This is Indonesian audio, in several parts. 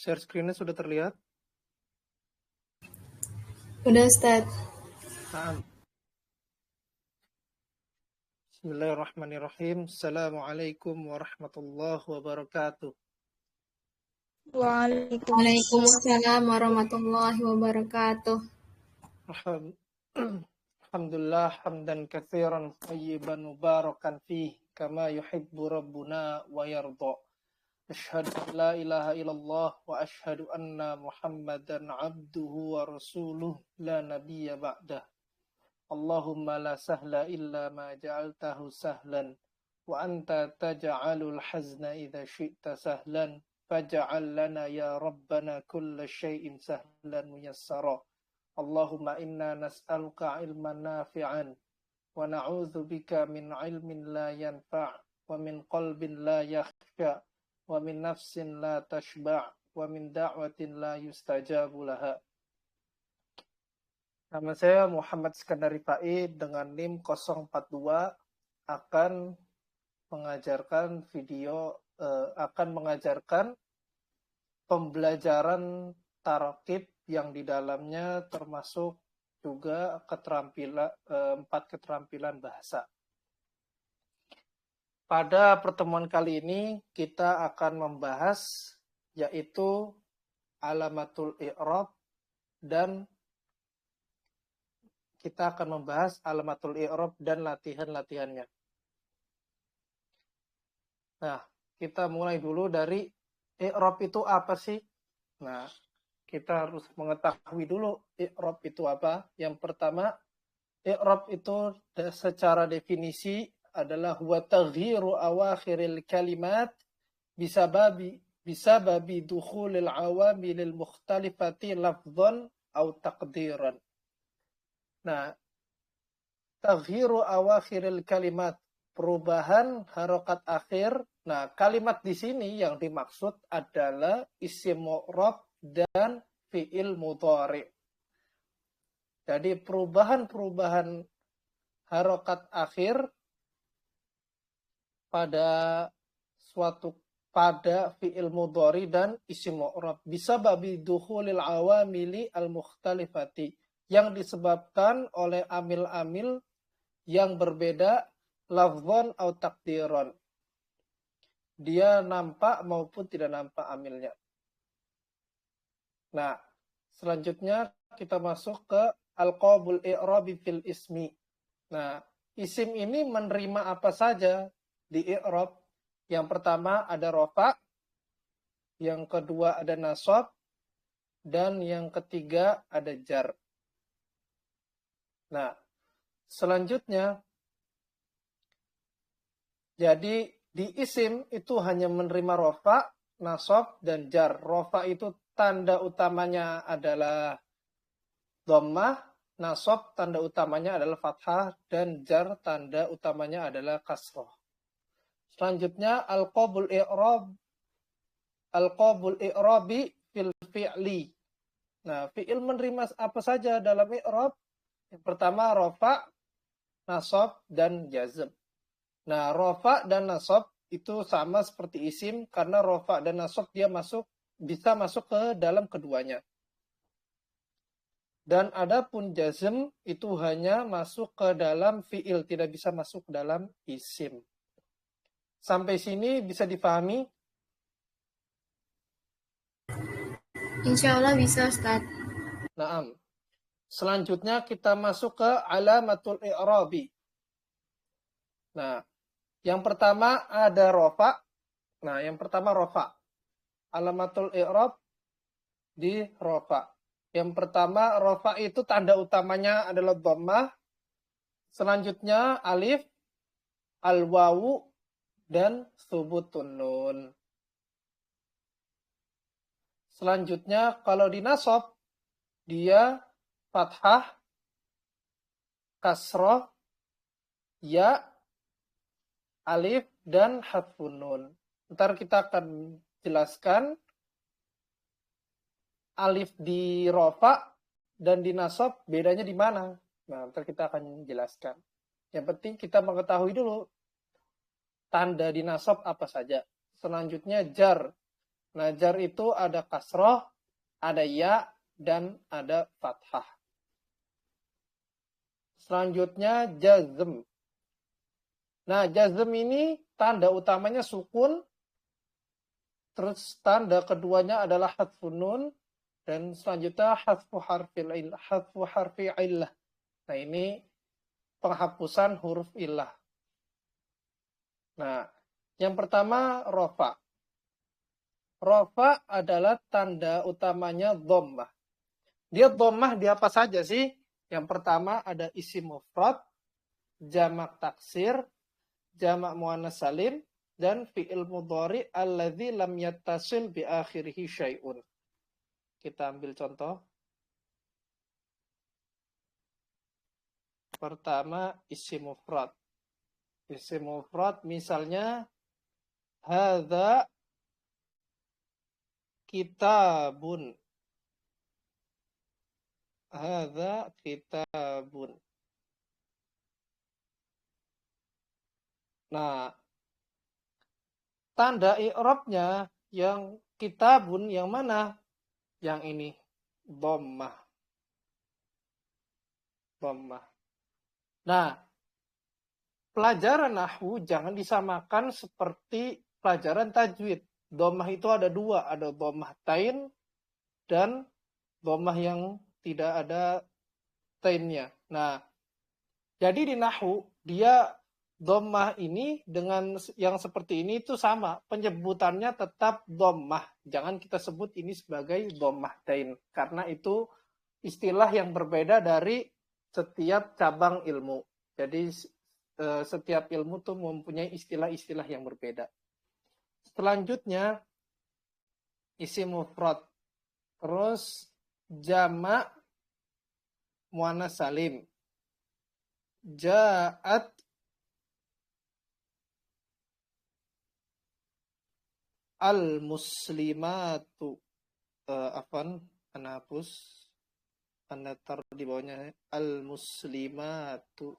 Share screen-nya sudah terlihat? Udah, Ustaz. Naam. Bismillahirrahmanirrahim. Assalamualaikum warahmatullahi wabarakatuh. Waalaikumsalam warahmatullahi wabarakatuh. Alhamdulillah hamdan katsiran tayyiban mubarakan fih kama yuhibbu rabbuna wa yarda. Asyhadu an la ilaha illallah wa asyhadu anna Muhammadan abduhu wa rasuluh la nabiyya ba'dah. Allahumma la sahla illa ma ja'altahu sahlan wa anta taj'alul hazna idza syi'ta sahlan faj'al lana ya rabbana kulla syai'in sahlan muyassara. Allahumma inna nas'aluka ilman nafi'an wa na'udzu bika min ilmin la yanfa' wa min qalbin la yakhsha wa min nafsin la tashba' wa min da'watin la yustajabu laha. Nama saya Muhammad Iskandar Rifai dengan NIM 042 akan mengajarkan pembelajaran tarakib yang di dalamnya termasuk juga empat keterampilan bahasa. Pada pertemuan kali ini kita akan membahas yaitu alamatul i'rab dan kita akan membahas alamatul i'rab dan latihan-latihannya. Nah, kita mulai dulu dari i'rab itu apa sih? Nah, kita harus mengetahui dulu i'rab itu apa. Yang pertama, i'rab itu secara definisi adalah huwa taghyiru awakhiril kalimat bisababi dukhulil awamilil mukhtalifati lafdhan au taqdiran. Nah, taghyiru awakhiril kalimat, perubahan harokat akhir. Nah, kalimat di sini yang dimaksud adalah isim mu'rab dan fi'il mudhari. Jadi perubahan-perubahan harokat akhir pada fi'il mudhari dan isim mu'rab bisa babi dukhulil awamili al-mukhtalifati, yang disebabkan oleh amil-amil yang berbeda lafzon atau takdiron. Dia nampak maupun tidak nampak amilnya. Nah, selanjutnya kita masuk ke al-qabul i'rabi fil ismi. Nah, isim ini menerima apa saja di i'rab? Yang pertama ada rofa, yang kedua ada nasab, dan yang ketiga ada jar. Nah, selanjutnya, jadi di isim itu hanya menerima rofa, nasab, dan jar. Rofa itu tanda utamanya adalah dhammah, nasab tanda utamanya adalah fathah, dan jar tanda utamanya adalah kasrah. Selanjutnya al-qabul i'rabi fil fi'li. Nah, fi'il menerima apa saja dalam i'rab? Yang pertama rofa, nasab, dan jazm. Nah, rofa dan nasab itu sama seperti isim karena rofa dan nasab dia bisa masuk ke dalam keduanya. Dan adapun jazm itu hanya masuk ke dalam fi'il, tidak bisa masuk ke dalam isim. Sampai sini bisa dipahami? Insya Allah bisa, Ustaz. Naam. Selanjutnya kita masuk ke alamatul i'rabi. Nah, yang pertama ada rofa. Nah, yang pertama rofa. Alamatul i'rab di rofa. Yang pertama rofa itu tanda utamanya adalah dhammah. Selanjutnya alif, al-wawu, dan subutun nun. Selanjutnya kalau di nasab dia fathah, kasroh, ya, alif, dan hadfun nun. Ntar kita akan jelaskan alif di rofa dan di nasab bedanya di mana. Nah, ntar kita akan jelaskan. Yang penting kita mengetahui dulu tanda di nasab apa saja. Selanjutnya jar. Nah, jar itu ada kasroh, ada ya, dan ada fathah. Selanjutnya jazm. Nah, jazm ini tanda utamanya sukun, terus tanda keduanya adalah hadfun nun, dan selanjutnya hadfu harfi illah. Nah, ini penghapusan huruf illah. Nah, yang pertama rofa. Rofa adalah tanda utamanya dhammah. Dia dhammah di apa saja sih? Yang pertama ada isim mufrad, jamak taksir, jamak muannas salim, dan fi'il mudhari alladzi lam yattasil bi akhirih syai'un. Kita ambil contoh. Pertama isim mufrad. Isim mufrad misalnya hadza kitabun. Hadza kitabun. Nah, tanda i'rabnya yang kitabun yang mana? Yang ini, dhammah. Dhammah. Nah, pelajaran nahwu jangan disamakan seperti pelajaran tajwid. Dhammah itu ada dua, ada dhammah tain dan dhammah yang tidak ada tainnya. Nah, jadi di nahwu dia dhammah ini dengan yang seperti ini itu sama, penyebutannya tetap dhammah. Jangan kita sebut ini sebagai dhammah tain karena itu istilah yang berbeda dari setiap cabang ilmu. Jadi setiap ilmu tuh mempunyai istilah-istilah yang berbeda. Selanjutnya isim mufrad. Terus jamak muannas salim. Ja'at al-muslimatu. Afan, ana hapus. Anda taruh di bawahnya al-muslimatu.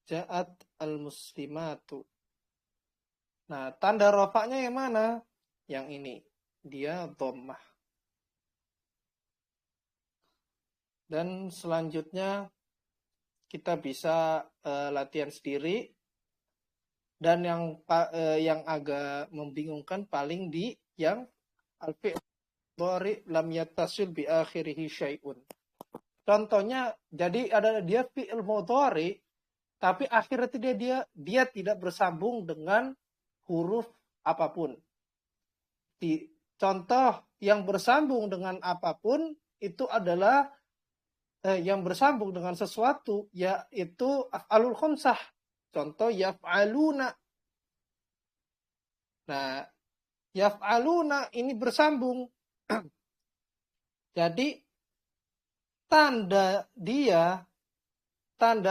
Ja'at al-muslimatu. Nah, tanda rofaknya yang mana? Yang ini. Dia dhammah. Dan selanjutnya kita bisa latihan sendiri. Dan yang agak membingungkan paling di yang al-fi'l mudhari lam yattasil bi akhirih syai'un. Contohnya, jadi ada dia fi'il mudhari tapi akhirnya dia tidak bersambung dengan huruf apapun. Contoh yang bersambung dengan apapun itu adalah yang bersambung dengan sesuatu yaitu af'alul khamsah. Contoh yaf'aluna. Nah, yaf'aluna ini bersambung. Jadi tanda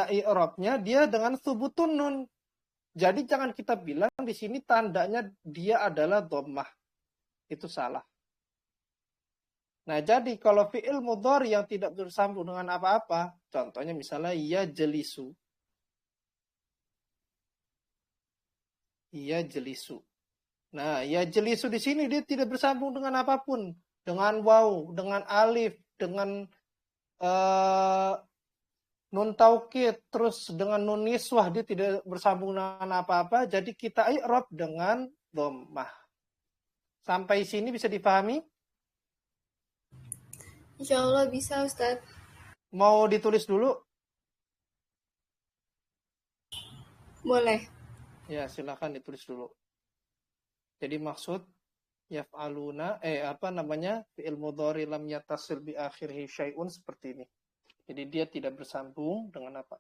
i'rabnya dia dengan subutun nun. Jadi jangan kita bilang di sini tandanya dia adalah dhammah. Itu salah. Nah, jadi kalau fi'il mudhari yang tidak bersambung dengan apa-apa, contohnya misalnya yajlisu. Yajlisu. Nah, yajlisu di sini dia tidak bersambung dengan apapun, dengan waw, dengan alif, dengan nun taukid, terus dengan nun niswah dia tidak bersambung dengan apa-apa, jadi kita i'rab dengan dhammah. Sampai sini bisa dipahami? Insya Allah bisa, Ustadz. Mau ditulis dulu? Boleh. Ya, silakan ditulis dulu. Jadi maksud yaf'aluna fi'il mudhari lam yattasil bi akhirih syai'un seperti ini. Jadi dia tidak bersambung dengan apa?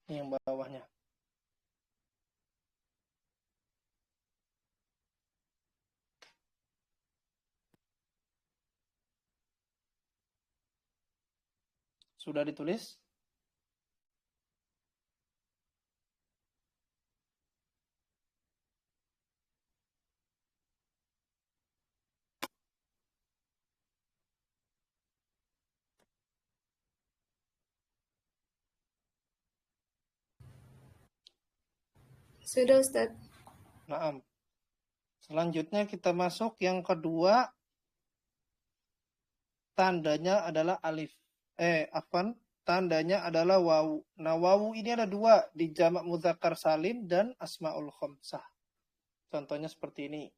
Ini yang bawahnya. Sudah ditulis? Sudah Ustaz. Naam. Selanjutnya kita masuk yang kedua. Tandanya adalah alif. Tandanya adalah wawu. Nah, wawu ini ada dua di jamak mudzakkar salim dan asmaul khamsah. Contohnya seperti ini.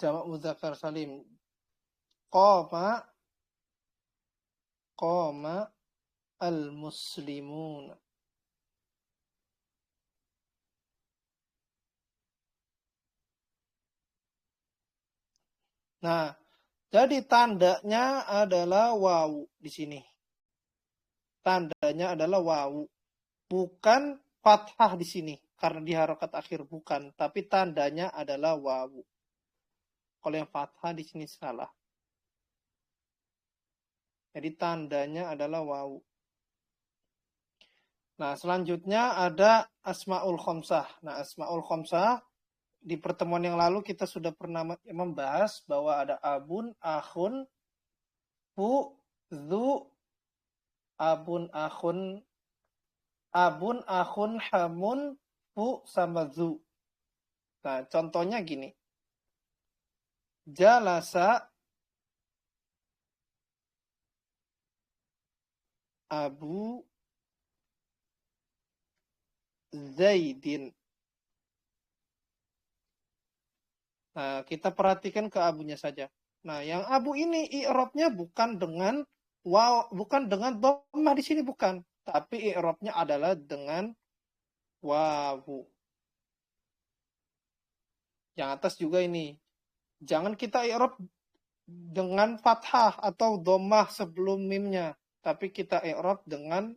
Jamak mudzakkar salim. Qama al-muslimun. Nah, jadi tandanya adalah wawu di sini. Tandanya adalah wawu. Bukan fathah di sini. Karena di harokat akhir bukan. Tapi tandanya adalah wawu. Kalau yang fathah di sini salah. Jadi tandanya adalah wawu. Nah, selanjutnya ada asmaul khamsah. Nah, asmaul khamsah di pertemuan yang lalu kita sudah pernah membahas bahwa ada abun, akhun, fu, zu, abun, akhun, hamun, fu, sama zu. Nah, contohnya gini. Jalasa Abu Zaidin. Nah, kita perhatikan ke abunya saja. Nah, yang abu ini i'rabnya bukan dengan dhammah di sini bukan, tapi i'rabnya adalah dengan wawu. Yang atas juga ini. Jangan kita i'rab dengan fathah atau dhammah sebelum mimnya, tapi kita i'rab dengan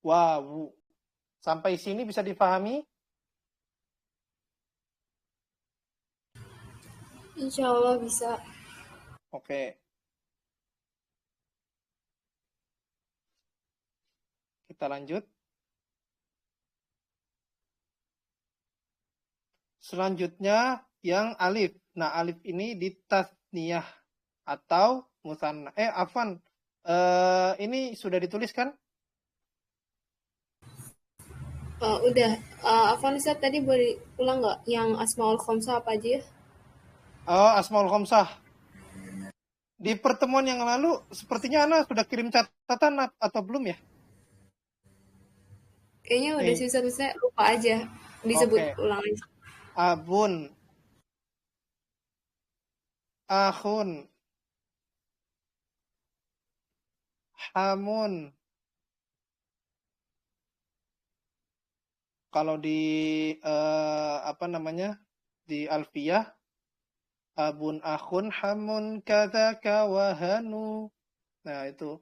wawu. Sampai sini bisa dipahami? Insya Allah bisa. Oke. Kita lanjut. Selanjutnya yang alif. Nah, alif ini di tasniyah atau musanna. Ini sudah dituliskan? Udah. Afwan Ustaz, tadi boleh ulang nggak yang asmaul khamsah apa aja ya? Oh, asmaul khamsah. Di pertemuan yang lalu, sepertinya Ana sudah kirim catatan atau belum ya? Kayaknya udah sih Ustaz, saya lupa aja. Disebut ulang aja. Abun, akhun, hamun. Kalau di di alfiyah, abun, akhun, hamun, kadzaka, wahanu. Nah, itu.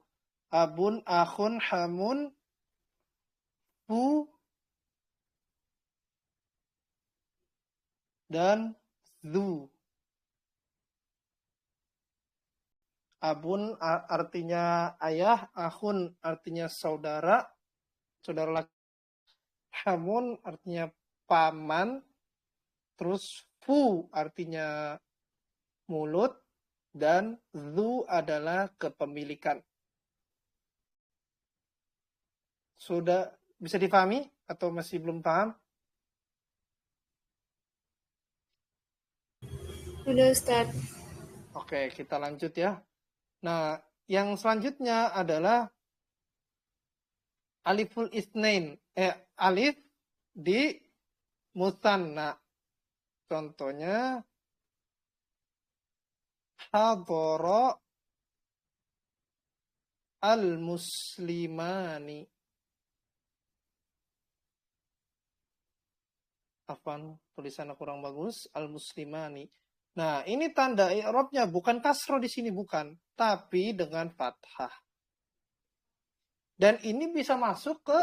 Abun, akhun, hamun, fu, dan zu. Abun artinya ayah, akhun artinya saudara laki. Hamun artinya paman, terus fu artinya mulut, dan zu adalah kepemilikan. Sudah bisa dipahami atau masih belum paham? Udah Ustaz. Oke, kita lanjut ya. Nah, yang selanjutnya adalah aliful isnain. Alif di musanna. Contohnya hadara al-muslimani. Afwan, tulisannya kurang bagus. Al-muslimani. Nah, ini tanda i'rabnya bukan kasroh di sini, bukan. Tapi dengan fathah. Dan ini bisa masuk ke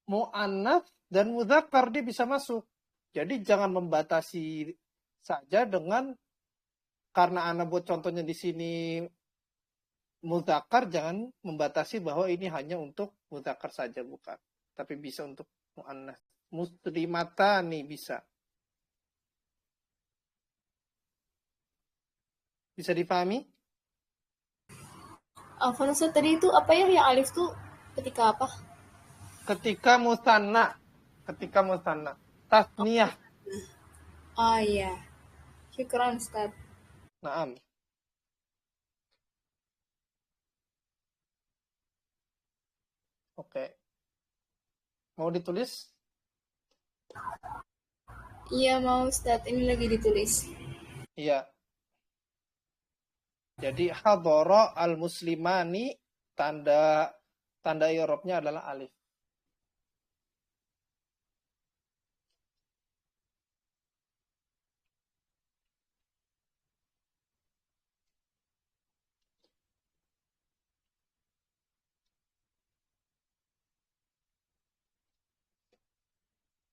mu'annats dan mudzakkar, dia bisa masuk. Jadi jangan membatasi saja dengan karena ana buat contohnya di sini mudzakkar, jangan membatasi bahwa ini hanya untuk mudzakkar saja, bukan. Tapi bisa untuk muannas. Muslimatani bisa. Bisa dipahami? Afwan Ustaz, tadi itu apa ya yang alif tuh ketika apa? Ketika musanna. Tasniyah. Ah iya. Syukran Ustaz. Naam. Oke. Mau ditulis? Iya mau Ustaz, ini lagi ditulis. Iya. Jadi hadara al-muslimani, tanda i'rabnya adalah alif.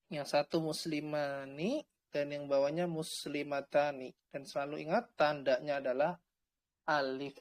Yang satu muslimani dan yang bawahnya muslimatani. Dan selalu ingat tandanya adalah alif.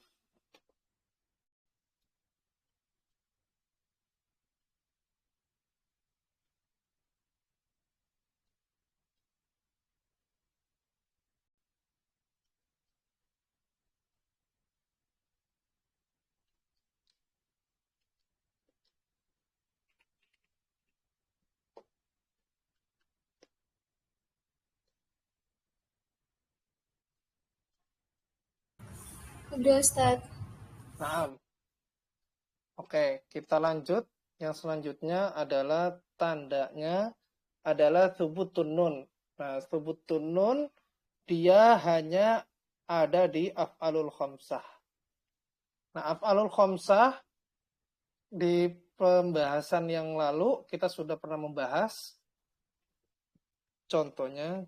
Udah Ustaz. Naam. Oke, kita lanjut. Yang selanjutnya adalah tandanya adalah thubutun nun. Nah, thubutun nun dia hanya ada di af'alul khamsah. Nah, af'alul khamsah di pembahasan yang lalu kita sudah pernah membahas. Contohnya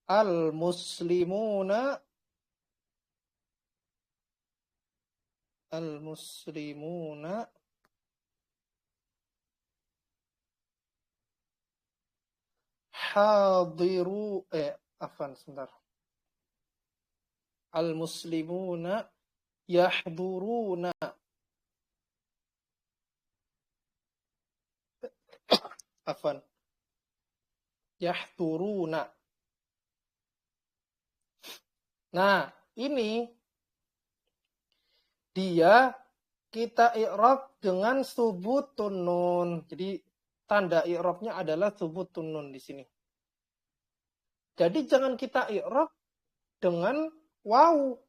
al-muslimuna al-muslimuna hadiru afwan sebentar. Al-muslimuna yahduruna. Afwan. Yahduruna. Nah, ini dia kita i'rab dengan subutun nun. Jadi tanda i'rabnya adalah subutun nun di sini. Jadi jangan kita i'rab dengan waw.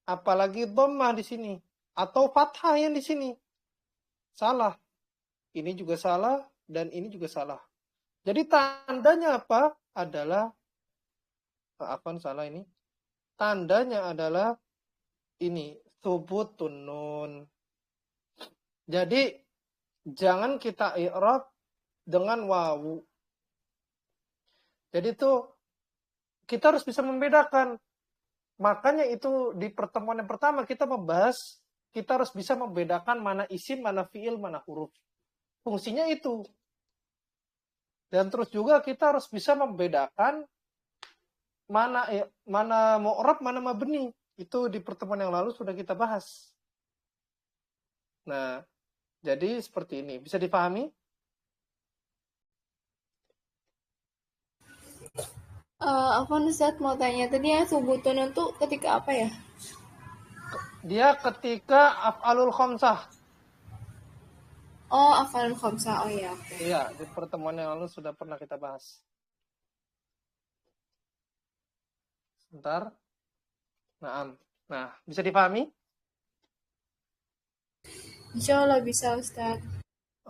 Apalagi dhammah di sini atau fathah yang di sini. Salah. Ini juga salah dan ini juga salah. Jadi tandanya apa? Adalah apa salah ini? Tandanya adalah ini subutun nun. Jadi jangan kita i'rab dengan wawu. Jadi itu kita harus bisa membedakan. Makanya itu di pertemuan yang pertama kita membahas, kita harus bisa membedakan mana isim, mana fiil, mana huruf. Fungsinya itu. Dan terus juga kita harus bisa membedakan mana mu'rab, mana mabni. Itu di pertemuan yang lalu sudah kita bahas. Nah, jadi seperti ini. Bisa dipahami? Afwan Ustaz mau tanya tadi ya subutun itu ketika apa ya? Dia ketika af'alul khamsah. Oh, afalul khamsah. Oh iya, oke. Iya, di pertemuan yang lalu sudah pernah kita bahas. Sebentar. Nah, bisa dipahami? Insya Allah bisa Ustaz.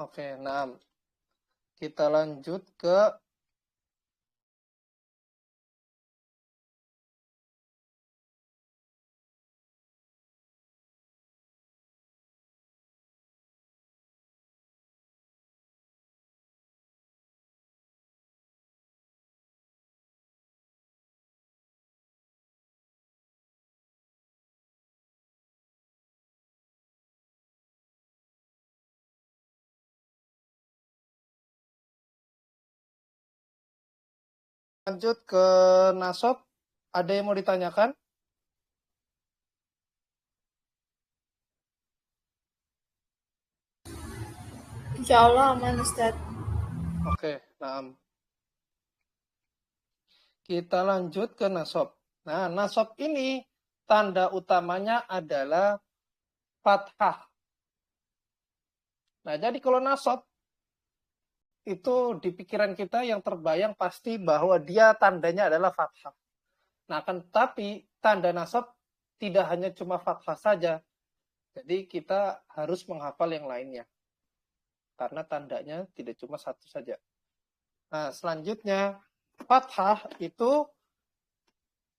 Oke, nah. Kita lanjut ke lanjut ke nasab. Ada yang mau ditanyakan? Insya Allah aman Ustaz. Oke, nah. Kita lanjut ke nasab. Nah, nasab ini tanda utamanya adalah fathah. Nah, jadi kalau nasab itu di pikiran kita yang terbayang pasti bahwa dia tandanya adalah fathah. Nah, akan tetapi tanda nasab tidak hanya cuma fathah saja. Jadi kita harus menghafal yang lainnya. Karena tandanya tidak cuma satu saja. Nah, selanjutnya fathah itu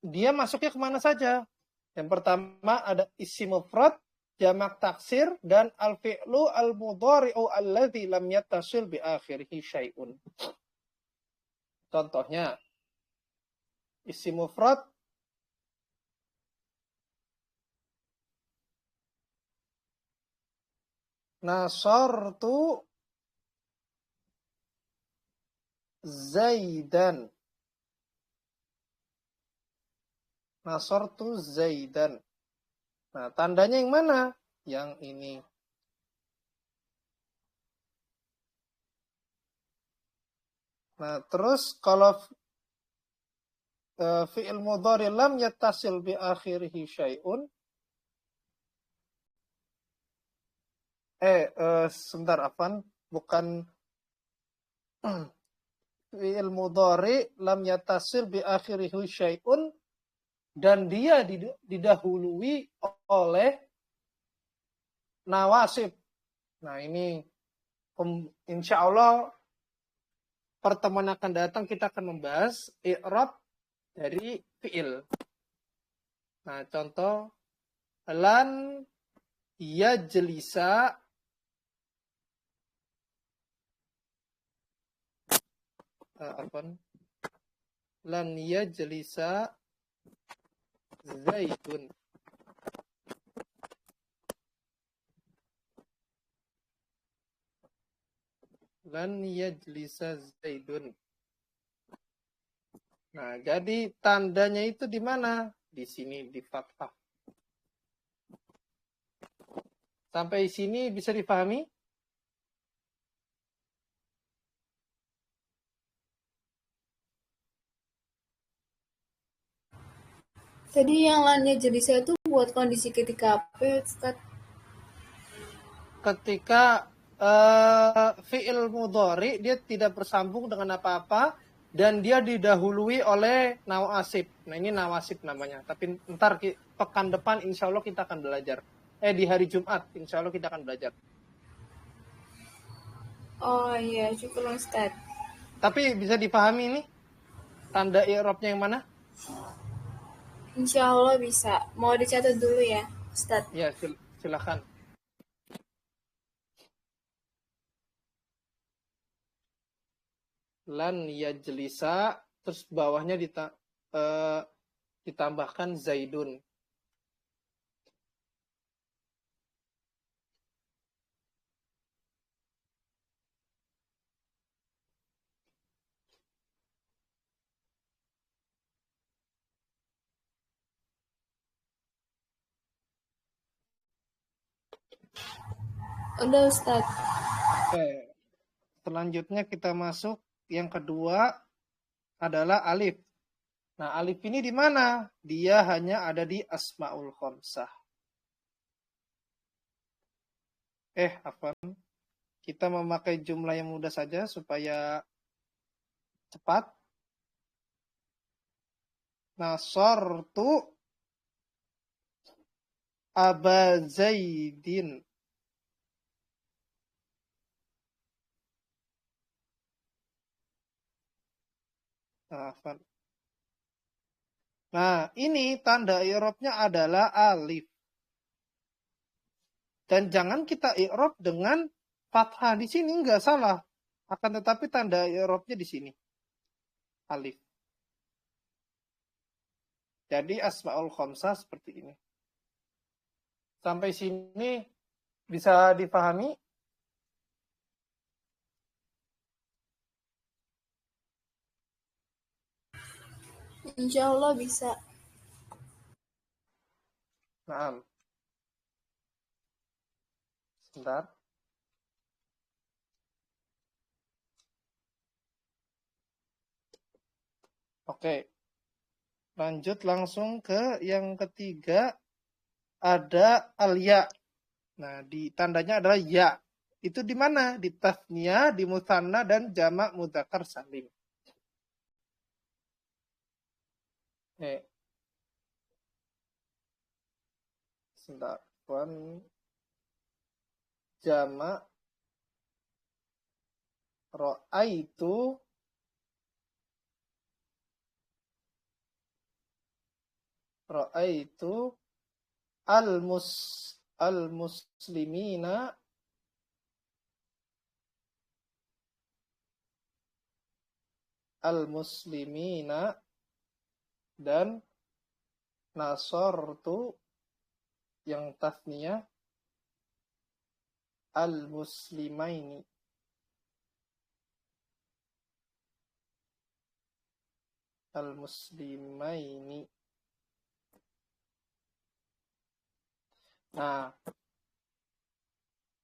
dia masuknya kemana saja? Yang pertama ada isim mufrad, jamak taksir, dan al-fi'lu al-mudhari'u alladzi lam yattasil bi akhirih syai'un. Contohnya, isim mufrad nasartu Zaidan. Nasartu Zaidan. Nah, tandanya yang mana? Yang ini. Nah, terus kalau fi'il mudhari lam yattasil bi akhirih syai'un. Sebentar, Afan. Bukan fi'il mudhari lam yattasil bi akhirih syai'un. Dan dia didahului oleh nawasib. Nah, ini insya Allah pertemuan akan datang kita akan membahas i'rab dari fi'il. Nah, contoh lan yajlisa lan yajlisa Zaidun. Lan yajlisa Zaidun. Nah, jadi tandanya itu di mana? Di sini, di fathah. Sampai sini bisa dipahami? Tadi yang lannya jadi saya tuh buat kondisi ketika apa ya Ustaz? Ketika fi'il mudhari dia tidak bersambung dengan apa-apa dan dia didahului oleh nawasib. Nah, ini nawasib namanya. Tapi ntar pekan depan insya Allah kita akan belajar. Di hari Jumat insya Allah kita akan belajar. Oh iya, syukur Ustaz. Tapi bisa dipahami ini tanda i'rabnya yang mana? Insya Allah bisa. Mau dicatat dulu ya Ustaz? Ya, silakan. Lan yajlisa, terus bawahnya ditambahkan Zaidun. Udah Ustaz. Oke. Selanjutnya kita masuk yang kedua adalah alif. Nah, alif ini di mana? Dia hanya ada di Asmaul Khamsah. Afwan. Kita memakai jumlah yang mudah saja supaya cepat. Nasartu Aba Zaidin. Nah, ini tanda i'rabnya adalah alif. Dan jangan kita i'rab dengan fathah di sini, enggak salah. Akan tetapi tanda i'rabnya di sini. Alif. Jadi Asmaul Khamsah seperti ini. Sampai sini bisa dipahami? Insya Allah bisa. Naam. Sebentar. Oke. Lanjut langsung ke yang ketiga. Ada al-ya. Nah, di tandanya adalah ya. Itu di mana? Di tasniyah, di musanna, dan jamak mudzakkar salim. Oke. Sebentar. Jamak ro'aitu Ra'aitu al-mus al-muslimina al-muslimina dan nasortu yang tasniyah al-muslimaini. Al-muslimaini. Nah,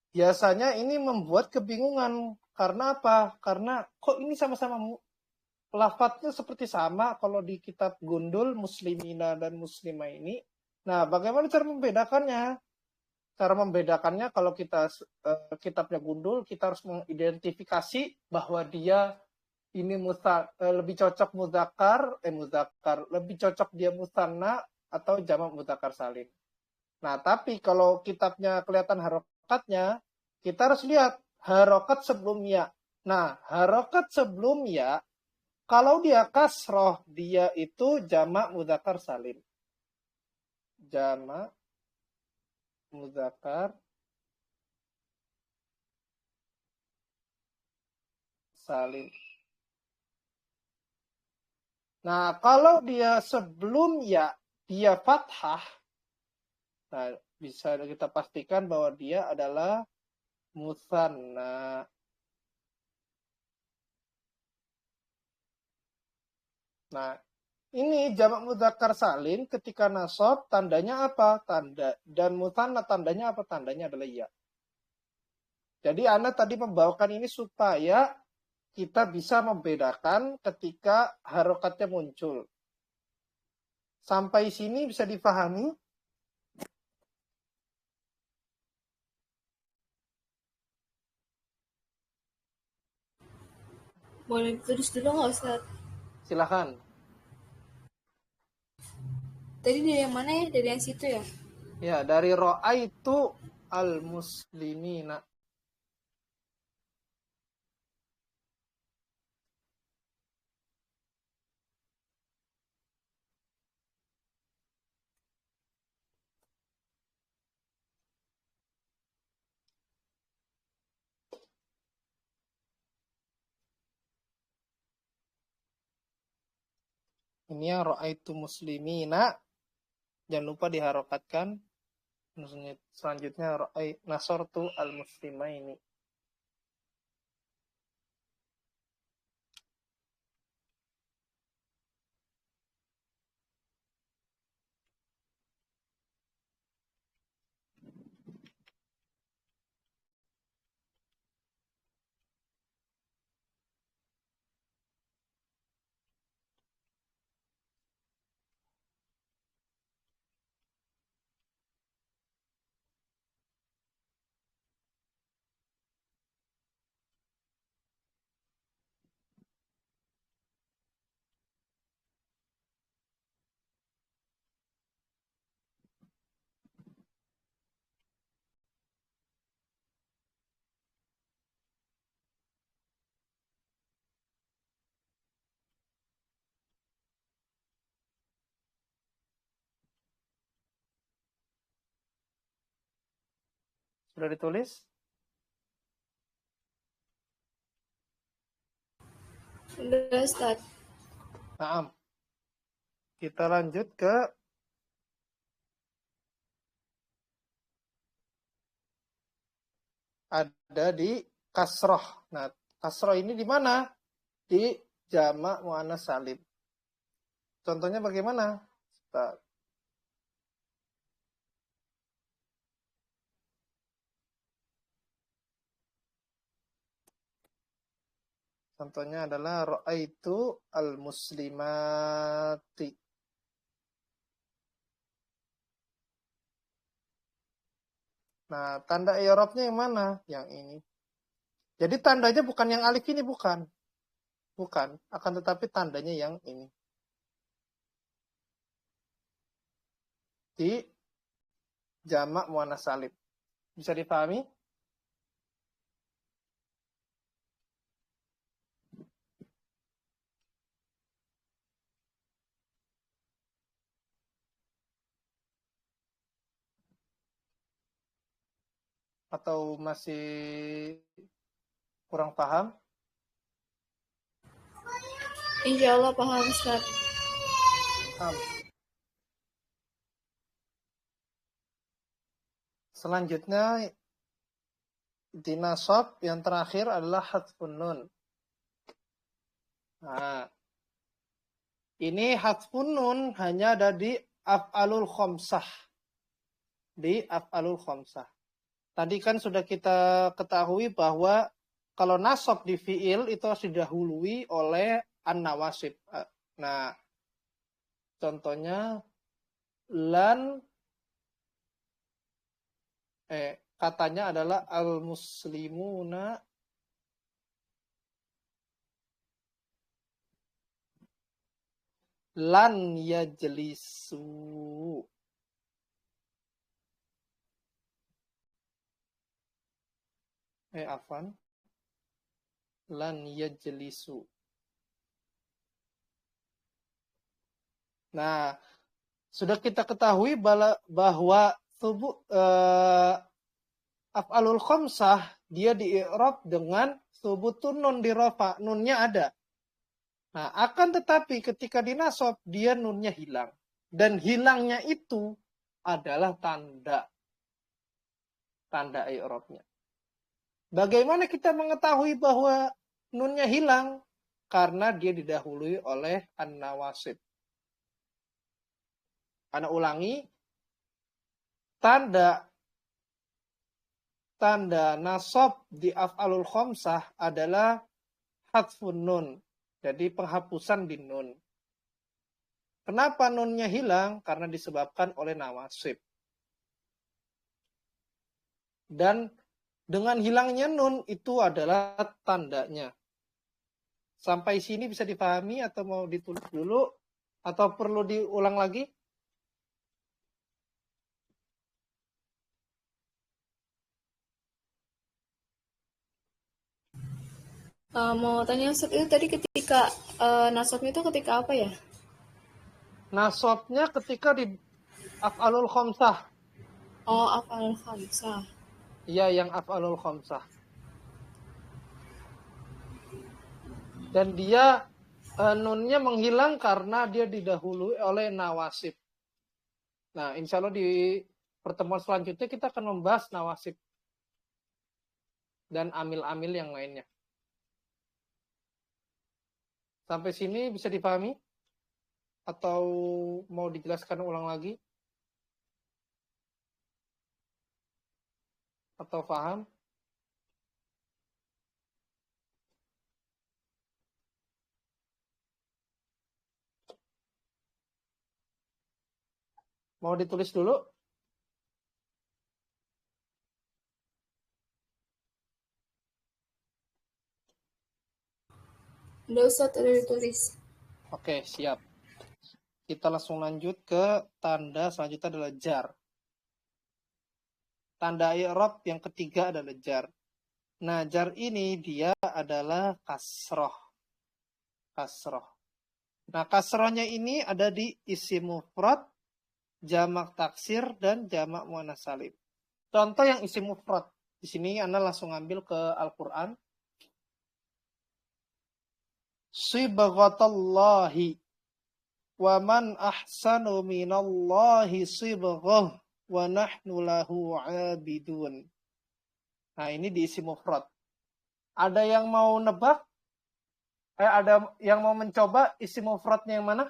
biasanya ini membuat kebingungan. Karena apa? Karena kok ini sama-sama lafadznya seperti sama kalau di kitab Gundul muslimina dan muslimah ini. Nah, bagaimana cara membedakannya? Cara membedakannya kalau kita kitabnya Gundul, kita harus mengidentifikasi bahwa dia ini lebih cocok muzakkar, lebih cocok dia musanna atau jamak mudzakkar salim. Nah, tapi kalau kitabnya kelihatan harokatnya, kita harus lihat harokat sebelum ya. Nah, harokat sebelum ya, kalau dia kasroh, dia itu jamak mudzakkar salim. Jamak mudzakkar salim. Nah, kalau dia sebelum ya, dia fathah, nah, bisa kita pastikan bahwa dia adalah musanna. Nah, ini jamak mudzakkar salim ketika nasab tandanya apa? Tanda dan musanna tandanya apa? Tandanya adalah ya. Jadi Anda tadi membawakan ini supaya kita bisa membedakan ketika harokatnya muncul. Sampai sini bisa difahami? Boleh ditulis dulu nggak Ustaz? Silahkan. Tadi dari yang mana ya? Dari yang situ ya? Ya, dari ro'a itu al-muslimina. Ini yang ro'a itu muslimina. Jangan lupa diharokatkan. Selanjutnya ro'a nasortu al-muslimaini. Sudah ditulis? Udah Ustaz. Nah, kita lanjut ke ada di kasroh. Nah, kasroh ini di mana? Di jamak muannas salim. Contohnya bagaimana? Ustaz? Contohnya adalah ra'aitu al-muslimati. Nah, tanda i'rabnya yang mana? Yang ini. Jadi tandanya bukan yang alif ini, bukan. Bukan. Akan tetapi tandanya yang ini. Di jamak muannats salim. Bisa dipahami? Atau masih kurang paham? Insya Allah paham, Ustaz. Selanjutnya di nasab yang terakhir adalah hadfun nun. Nah, ini hadfun nun hanya ada di af'alul khamsah. Di af'alul khamsah. Tadi kan sudah kita ketahui bahwa kalau nasab di fi'il itu harus didahului oleh an-nawasib. Nah, contohnya lan katanya adalah al-muslimuna lan yajlisu. Afan. Lan yajlisu. Nah, sudah kita ketahui bahwa af'alul khamsah dia di-i'rab dengan subutun nun di rafa, nunnya ada. Nah, akan tetapi ketika dinasab dia nunnya hilang. Dan hilangnya itu adalah tanda i'rabnya. Bagaimana kita mengetahui bahwa nunnya hilang? Karena dia didahului oleh an-nawasib. Ana ulangi, tanda nasab di af'alul khamsah adalah hadfun nun. Jadi penghapusan di nun. Kenapa nunnya hilang? Karena disebabkan oleh nawasib. Dan dengan hilangnya nun itu adalah tandanya. Sampai sini bisa dipahami atau mau ditulis dulu? Atau perlu diulang lagi? Mau tanya Ustaz, itu tadi ketika nasabnya itu ketika apa ya? Nasabnya ketika di af'alul khamsah. Oh, af'alul khamsah. Iya, yang af'alul khamsah. Dan dia nunnya menghilang karena dia didahului oleh nawasib. Nah, insya Allah di pertemuan selanjutnya kita akan membahas nawasib dan amil-amil yang lainnya. Sampai sini bisa dipahami? Atau mau dijelaskan ulang lagi? Atau paham? Mau ditulis dulu? Udah Ustaz, udah ditulis. Oke, siap. Kita langsung lanjut ke tanda selanjutnya adalah jar. Tanda i'rab yang ketiga adalah jar. Nah, jar ini dia adalah kasroh. Kasroh. Nah, kasrohnya ini ada di isim mufrad, jamak taksir, dan jamak muannats salim. Contoh yang isim mufrad. Di sini Anda langsung ambil ke Al-Quran. Sibghatallahi. Wa man ahsanu minallahi sibghah. Wa nahnu lahu abidun. Nah, ini di isim mufrad. Ada yang mau nebak? Ada yang mau mencoba isim mufradnya yang mana?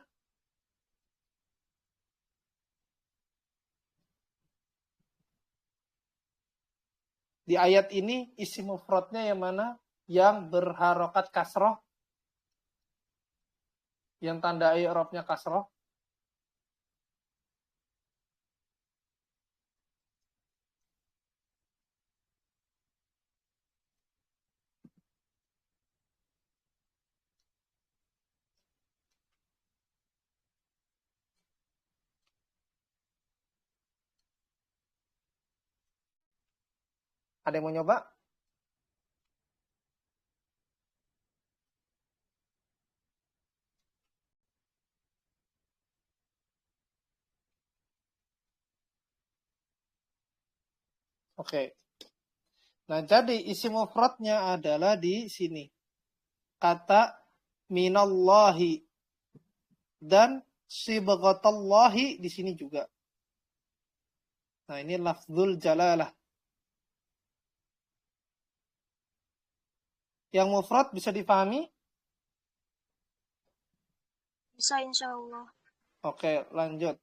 Di ayat ini isim mufradnya yang mana? Yang berharokat kasroh. Yang tanda i'rabnya kasroh. Ada yang mau nyoba? Oke. Nah, jadi isim mufradnya adalah di sini. Kata minallahi dan sibghatallahi di sini juga. Nah, ini lafzul jalalah. Yang mufrad bisa dipahami? Bisa insyaallah. Oke, lanjut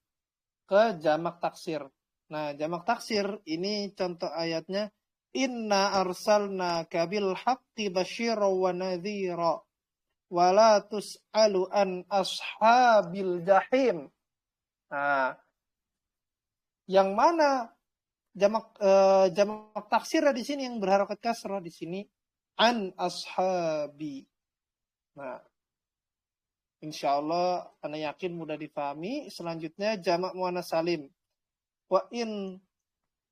ke jamak taksir. Nah, jamak taksir ini contoh ayatnya. Inna arsalna kabil haqqi basyira wa nadhira wa la tus'alu an ashabil jahim. Nah, yang mana jamak taksir di sini yang berharokat kasrah di sini an ashabi. Nah, insyaallah ana yakin mudah dipahami. Selanjutnya jamak muannas salim. Wa in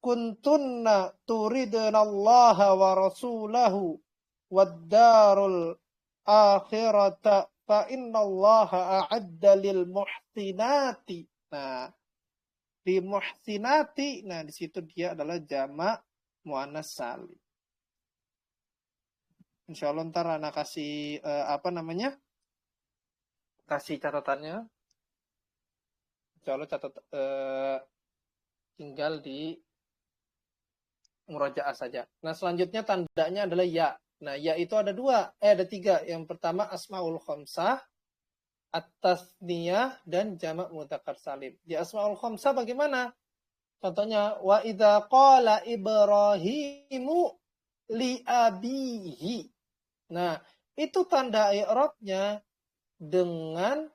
kuntunna turidnallaha wa rasulahu wad darul akhirata fa innallaha a'adda lil muhsinati. Nah, di muhsinati, nah di situ dia adalah jamak muannas salim. Insyaallah ntar anak kasih kasih catatannya. Insyaallah tinggal di murojaah saja. Nah, selanjutnya tandanya adalah ya. Nah, ya itu ada ada tiga. Yang pertama asmaul khamsah, at-tasniyah, dan jamak mudzakkar salim. Di asmaul khamsah bagaimana? Contohnya, wa idza qala Ibrahimu li abihi. Nah, itu tanda i'rabnya dengan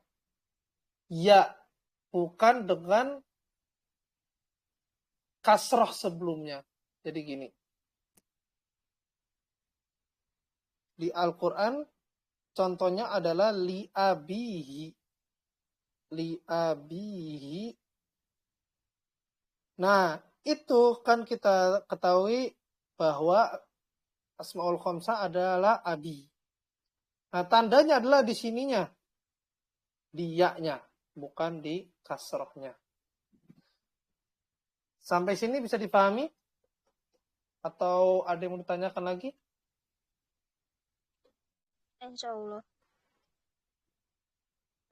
ya, bukan dengan kasroh sebelumnya. Jadi gini. Di Al-Quran contohnya adalah li abihi. Li abihi. Nah, itu kan kita ketahui bahwa asmaul khamsah adalah abi. Nah, tandanya adalah di sininya. Di ya-nya, bukan di kasrohnya. Sampai sini bisa dipahami? Atau ada yang mau ditanyakan lagi? Insyaallah.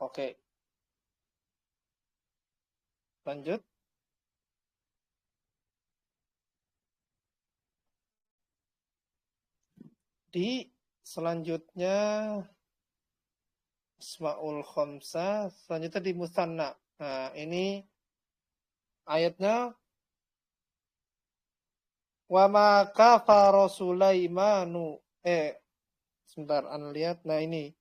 Oke. Lanjut. Di selanjutnya asmaul khamsah, selanjutnya di musanna. Nah, ini ayatnya wa ma kafara Sulaimanu. Sebentar, Anda lihat. Nah, ini.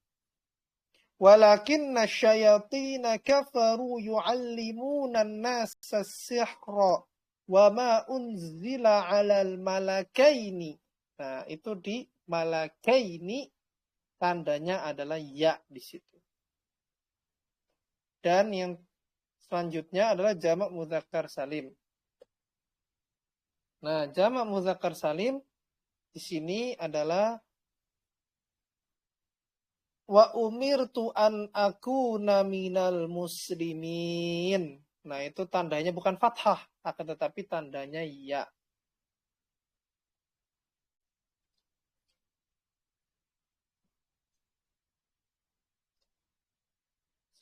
Walakinna syayatina kafaru yu'allimuna an-nasa as-sihra wa ma unzila 'alal malakaini. Nah, itu di malakaini tandanya adalah ya di situ. Dan yang selanjutnya adalah jamak mudzakkar salim. Nah, jamak mudzakkar salim di sini adalah wa umirtu an akuna minal muslimin. Nah, itu tandanya bukan fathah, akan tetapi tandanya ya.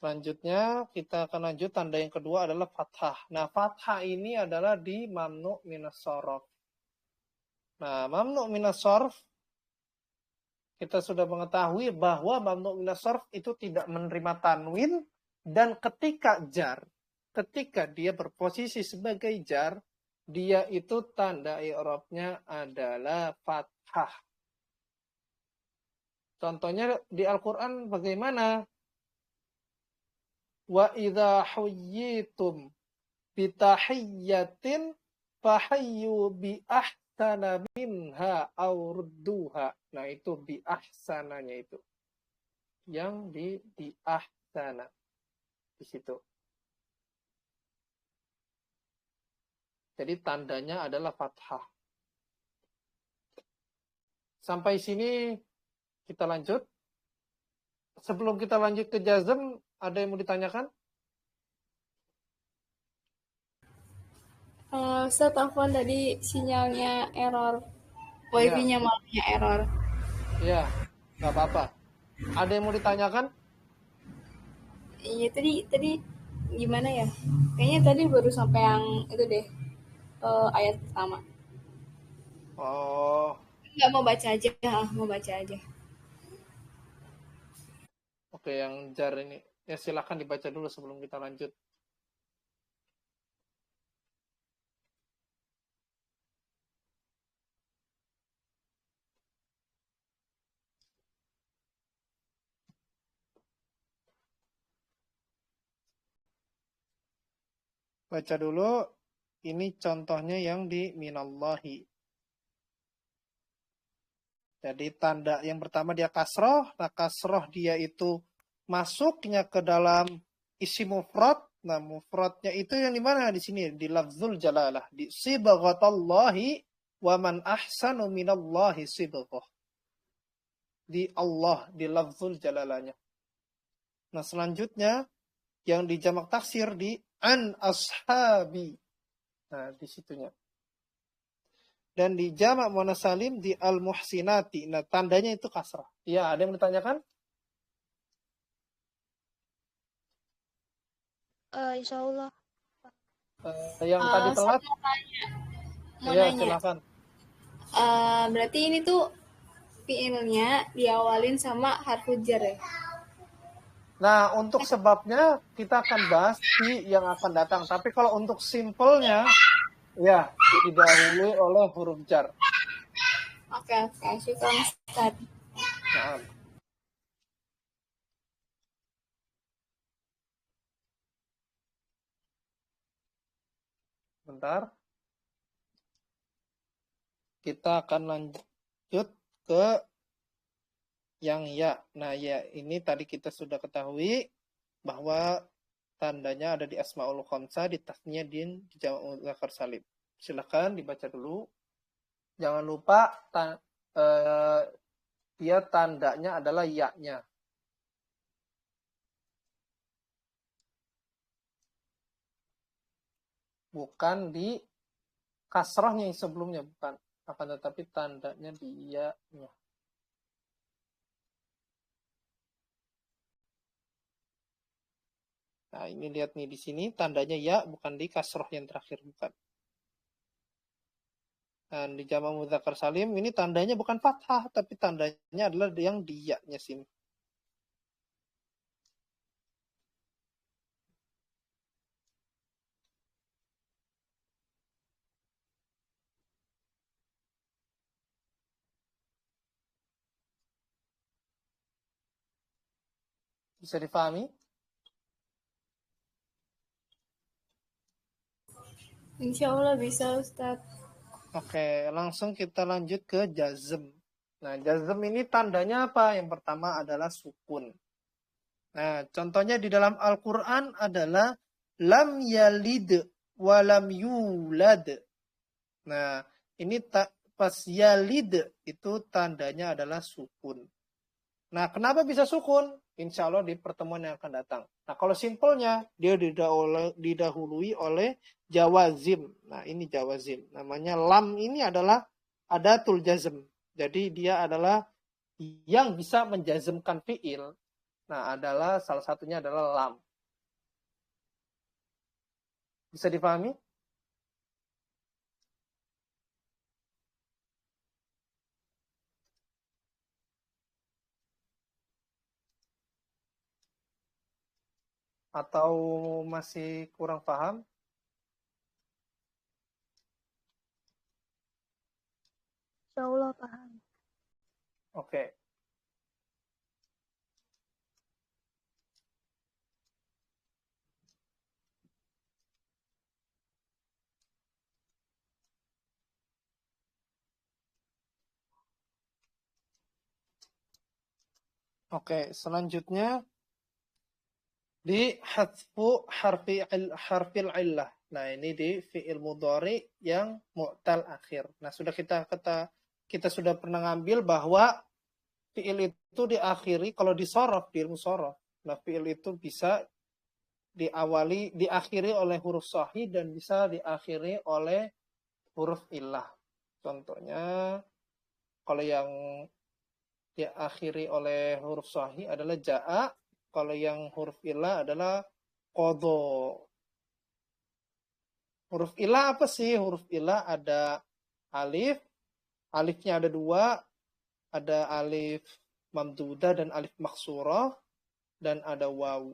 Selanjutnya kita akan lanjut, tanda yang kedua adalah fathah. Nah, fathah ini adalah di mamnu minas shorf. Nah, mamnu minas shorf kita sudah mengetahui bahwa mamnu minas shorf itu tidak menerima tanwin, dan ketika dia berposisi sebagai jar, dia itu tanda i'rabnya adalah fathah. Contohnya di Al-Qur'an bagaimana? Wa idza huyyitum bitahiyyatin fahayyu bi ahsana minha aw rudduha. Nah, itu bi ahsananya itu. Yang di ahsana di situ. Jadi tandanya adalah fathah. Sampai sini kita lanjut. Sebelum kita lanjut ke jazm, ada yang mau ditanyakan? Ustaz, telepon tadi sinyalnya error. Ya, Wifi-nya malamnya error. ya, nggak apa-apa. Ada yang mau ditanyakan? Iya, tadi gimana ya? Kayaknya tadi baru sampai yang itu deh, ayat pertama. Oh, Nggak mau baca aja, mau baca aja. oke, yang jar ini. Ya, silakan dibaca dulu sebelum kita lanjut. Baca dulu. Ini contohnya yang di minallahi. Jadi tanda yang pertama dia kasroh. Nah, kasroh dia itu masuknya ke dalam isi mufrad. Nah, mufradnya itu yang di mana? Di sini, di lafzul jalalah. Di sibghatallahi wa man ahsanu minallahi sibghah. Di Allah, di lafzul jalalahnya. Nah, selanjutnya yang di jamak taksir di an ashabi. Nah, di situnya. Dan di jamak muannas salim di al-muhsinati. Nah, tandanya itu kasrah. Ya, ada yang ditanyakan? Insya Allah. Yang tadi telat? Saya mau Ya, nanya, silakan. berarti ini tuh fiilnya diawalin sama harfu jar ya? Nah, untuk sebabnya kita akan bahas di yang akan datang. Tapi kalau untuk simpelnya, ya, didahului oleh huruf jar. Oke, syukran Ustaz. Nah, bentar. Kita akan lanjut ke yang ya. Nah, ya, ini tadi kita sudah ketahui bahwa tandanya ada di Asmaul Khamsah, di tasnya din, di jamak muzakkar salim. Silakan dibaca dulu. Jangan lupa dia tandanya adalah ya-nya. Bukan di kasrahnya yang sebelumnya, bukan. Akan tetapi tandanya di ya-nya. Nah, ini lihat nih di sini tandanya ya, bukan di kasroh yang terakhir, bukan. Dan di jamak muzakkar salim ini tandanya bukan fathah, tapi tandanya adalah yang di ya-nya sini. Bisa difahami? Insya Allah bisa Ustaz. Oke, langsung kita lanjut ke jazm. Nah, jazm ini tandanya apa? Yang pertama adalah sukun. Nah, contohnya di dalam Al-Quran adalah lam yalid wa lam yulad. Nah, ini pas yalid itu tandanya adalah sukun. Nah, kenapa bisa sukun? Insya Allah di pertemuan yang akan datang. Nah, kalau simpelnya, dia didahului oleh jawazim. Nah, ini jawazim. Namanya lam ini adalah adatul jazm. Jadi, dia adalah yang bisa menjazmkan fi'il. Nah, adalah salah satunya adalah lam. Bisa dipahami? Atau masih kurang paham? Insya Allah paham. Oke. Oke, selanjutnya di hadfu harfil illah. Nah, ini di fi'il mudhari yang mu'tal akhir. Nah, kita sudah pernah ngambil bahwa fi'il itu diakhiri kalau disorof, di ilmu sorof. Nah, fi'il itu bisa diakhiri oleh huruf sahih dan bisa diakhiri oleh huruf illah. Contohnya, kalau yang diakhiri oleh huruf sahih adalah ja'a, kalau yang huruf illah adalah qadha. Huruf illah apa sih? Huruf illah ada alif, alifnya ada dua, ada alif mamdudah dan alif maksurah, dan ada waw.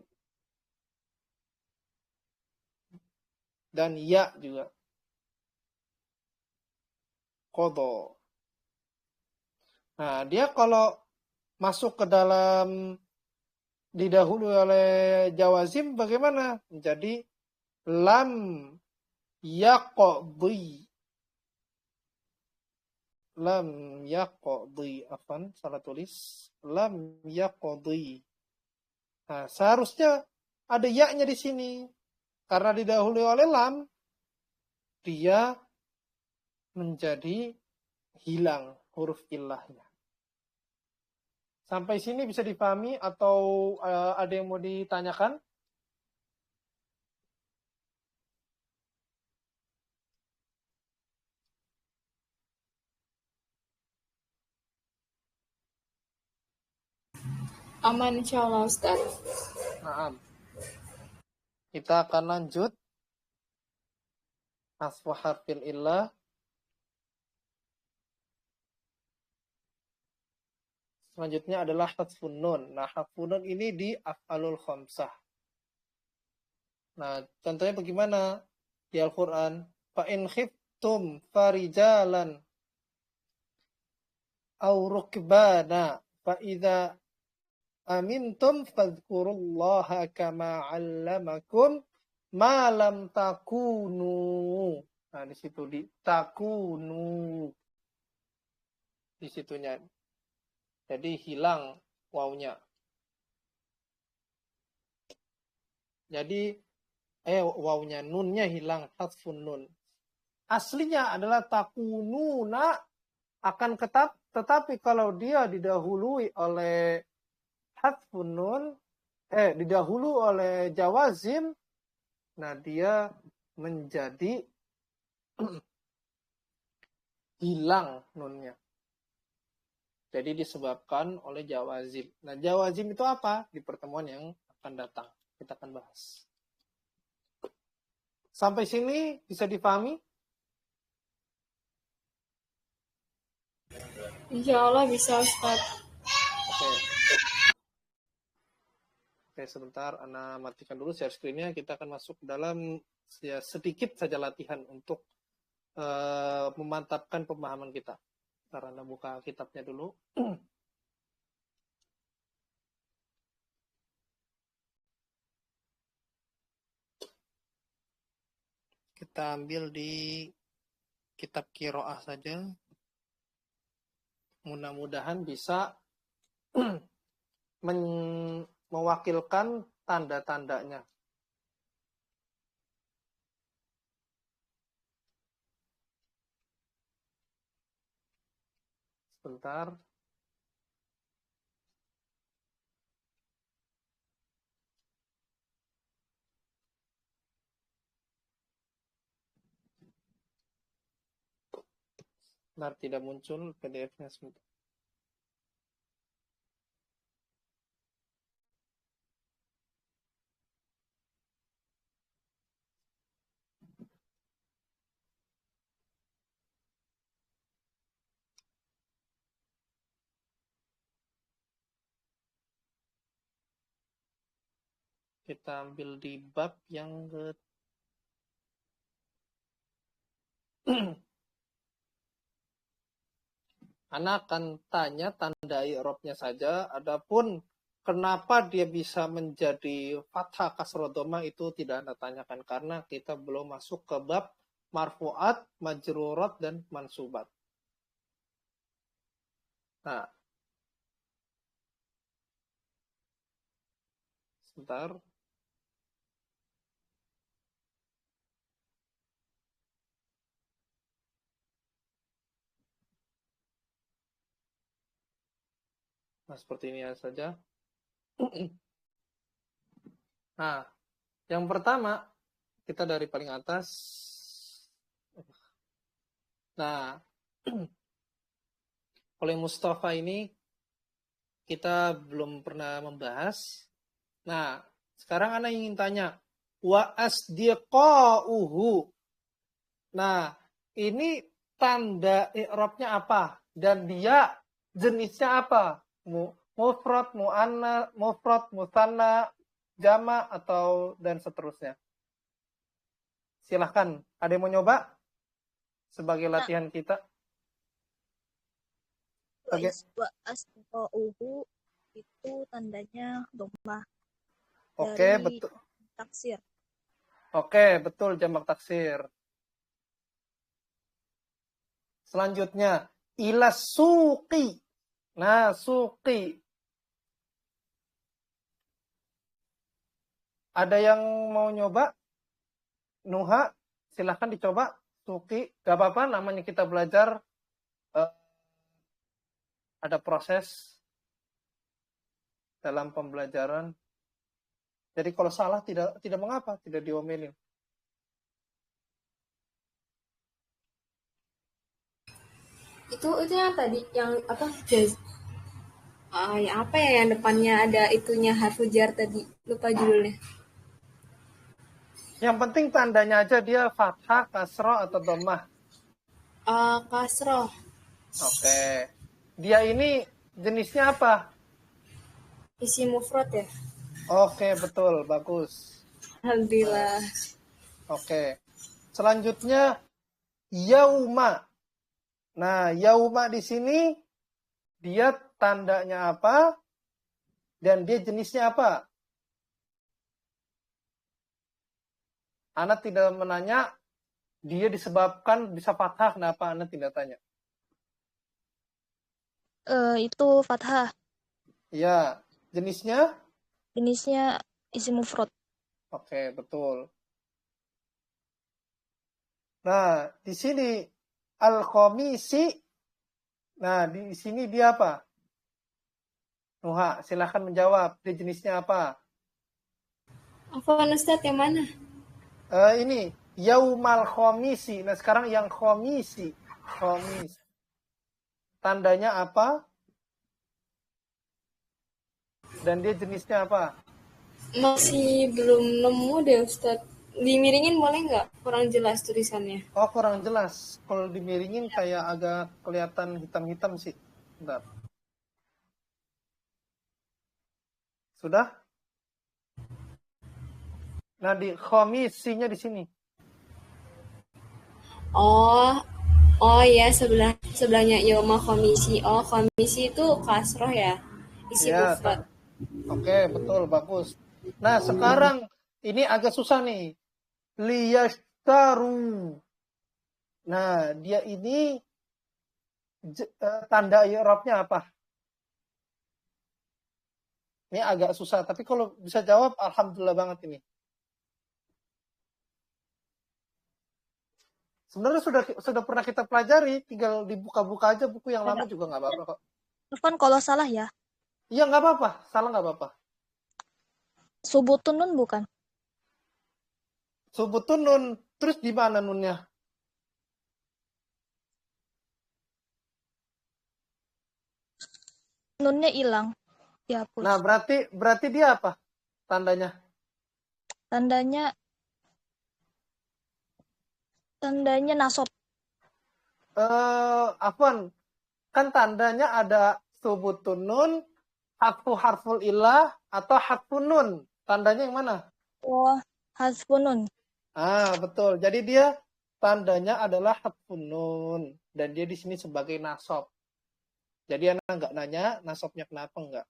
Dan ya juga. Qadha. Nah, dia kalau masuk ke dalam didahului oleh jawazim bagaimana? Menjadi lam yaqdi. Lam yaqdi. Afan, salah tulis. Lam yaqdi. Nah, seharusnya ada ya-nya di sini. Karena didahului oleh lam, dia menjadi hilang huruf illahnya. Sampai sini bisa dipahami atau ada yang mau ditanyakan? Aman insyaallah Ustaz. Nah, kita akan lanjut. Hasfu harfil illah. Selanjutnya adalah hadfun nun. Nah, hadfun nun ini di af'alul khamsah. Nah, contohnya bagaimana? Di Al-Quran. Fa'in khiftum farijalan aw rukbana fa'idha amintum fadhkurullaha kama 'allamakum ma lam takunu. Nah, di situ di takunu. Di situnya. Jadi hilang wawnya. Jadi wawnya, nunnya hilang, hadfun nun. Aslinya adalah takununa, akan tetapi kalau dia didahului oleh hadfun nun, didahului oleh jawazim, nah dia menjadi hilang nunnya. Jadi disebabkan oleh jawazim. Nah, jawazim itu apa? Di pertemuan yang akan datang. Kita akan bahas. Sampai sini bisa dipahami? Insya Allah bisa Ustaz. Oke, sebentar. Ana matikan dulu share screen-nya. Kita akan masuk dalam sedikit saja latihan untuk memantapkan pemahaman kita. Karena buka kitabnya dulu. Kita ambil di kitab Qiraah saja. Mudah-mudahan bisa mewakilkan tanda-tandanya. Sebentar. Benar, tidak muncul PDF-nya sebentar. Kita ambil di bab yang ke Ana akan tanya tanda i'rabnya saja. Adapun kenapa dia bisa menjadi fathah kasroh dhamma itu tidak Anda tanyakan karena kita belum masuk ke bab marfu'at, majrurat dan mansubat. Nah, sebentar. Nah, seperti ini saja. Nah, yang pertama, kita dari paling atas. Nah, oleh Mustafa ini kita belum pernah membahas. Nah, sekarang Ana ingin tanya, wa asdiqauhu. Nah, ini tanda i'rabnya apa? Dan dia jenisnya apa? Mufrad, mu'anna, mufrad, musanna, jama atau dan seterusnya. Silahkan, ada yang mau nyoba sebagai latihan kita? Wa asqa'uhu itu tandanya dhammah Oke, dari betul. taksir. Oke, betul jamak taksir. Selanjutnya, ila suqi. Nah, suqi. Ada yang mau nyoba? Nuha, silahkan dicoba. Suqi, gak apa-apa, namanya kita belajar. Ada proses dalam pembelajaran. Jadi kalau salah tidak mengapa, tidak diomelin. Itu yang tadi yang apa? Yang apa ya yang depannya ada itunya harfu jar tadi. Lupa judulnya. Yang penting tandanya aja dia fathah, kasroh atau dhammah. Kasroh. Oke. Dia ini jenisnya apa? Isi mufrad ya. Oke, betul, bagus. Alhamdulillah. Oke. Selanjutnya yauma. Nah, yauma di sini dia tandanya apa? Dan dia jenisnya apa? Ana tidak menanya dia disebabkan bisa fathah, kenapa Ana tidak tanya? Itu fathah. Ya, jenisnya? Jenisnya isim mufrad. Oke, betul. Nah, di sini al-khamisi. Nah, di sini dia apa? Nuha, silahkan menjawab. Dia jenisnya apa? Apa Ustadz yang mana? Ini yaumal khamisi. Nah, sekarang yang khamisi. Khamis. Tandanya apa? Dan dia jenisnya apa? Masih belum nemu deh Ustadz. Dimiringin boleh nggak? Kurang jelas tulisannya. Oh, kurang jelas. Kalau dimiringin kayak agak kelihatan hitam-hitam sih. Bentar. Sudah? Nah, di khamisinya di sini. Oh ya sebelahnya Yoma komisi. Oh komisi itu kasroh ya. Isi Ya, mufrad. oke, betul, bagus. Nah, sekarang ini agak susah nih. Liyashtaru. Nah, dia ini tanda i'rabnya apa? Ini agak susah, tapi kalau bisa jawab, alhamdulillah banget ini. Sebenarnya sudah pernah kita pelajari, tinggal dibuka-buka aja buku yang lama juga nggak apa-apa kok. Irfan kalau salah ya. Iya, nggak apa-apa, salah nggak apa-apa. Subutun nun bukan? Subutun nun, terus di mana nunnya? Nunnya hilang. Dihapus. Nah, berarti dia apa tandanya? Tandanya nasab. Afwan, kan tandanya ada subutun nun, harful ilah atau harfun nun. Tandanya yang mana? Oh, hasfun nun. Betul. Jadi dia tandanya adalah harfun nun dan dia di sini sebagai nasab. Jadi anak nggak nanya nasabnya kenapa enggak.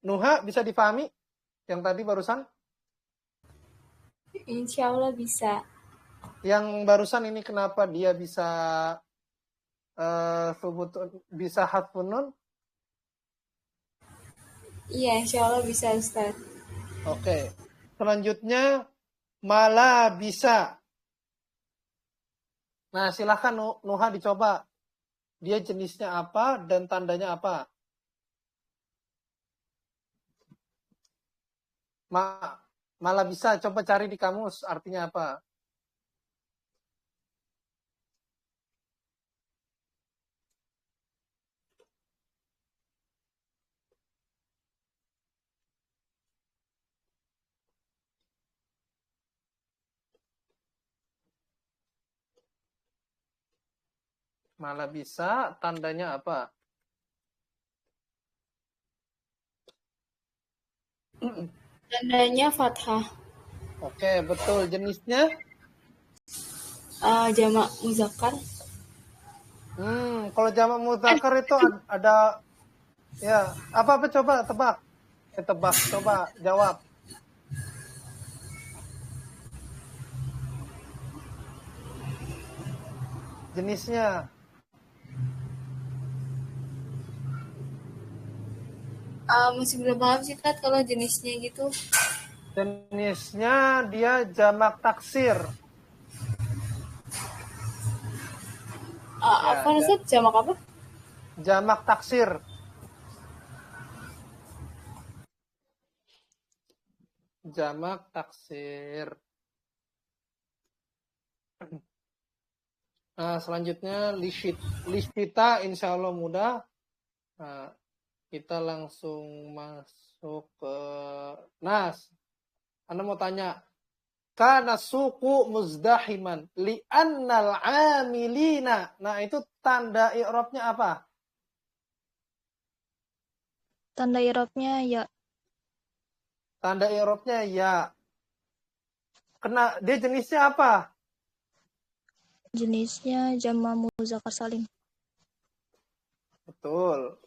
Nuha bisa dipahami yang tadi barusan? Insya Allah bisa. Yang barusan ini kenapa dia bisa bisa hadfun nun? Iya, insya Allah bisa Ustaz. Oke. Selanjutnya malah bisa. Nah, silahkan Nuha dicoba. Dia jenisnya apa dan tandanya apa? Malah bisa, coba cari di kamus artinya apa? Malah bisa, tandanya apa? Tandanya fathah. Oke, betul. Jenisnya? Jamak muzakkar. Kalau jamak muzakkar itu ada ya, apa coba tebak. Tebak, coba jawab. Jenisnya? Masih belum paham sih Tat kalau jenisnya gitu. Jenisnya dia jamak taksir. Apa Ustaz? Jamak apa? Jamak taksir. Jamak taksir. Nah, selanjutnya listita insya Allah mudah. Nah, kita langsung masuk ke Nas. Anda mau tanya, kana suku muzdahiman li'annal amilina. Nah, itu tanda i'rabnya apa? Tanda i'rabnya ya. Tanda i'rabnya ya. Dia jenisnya apa? Jenisnya jamak muzakkar salim. Betul.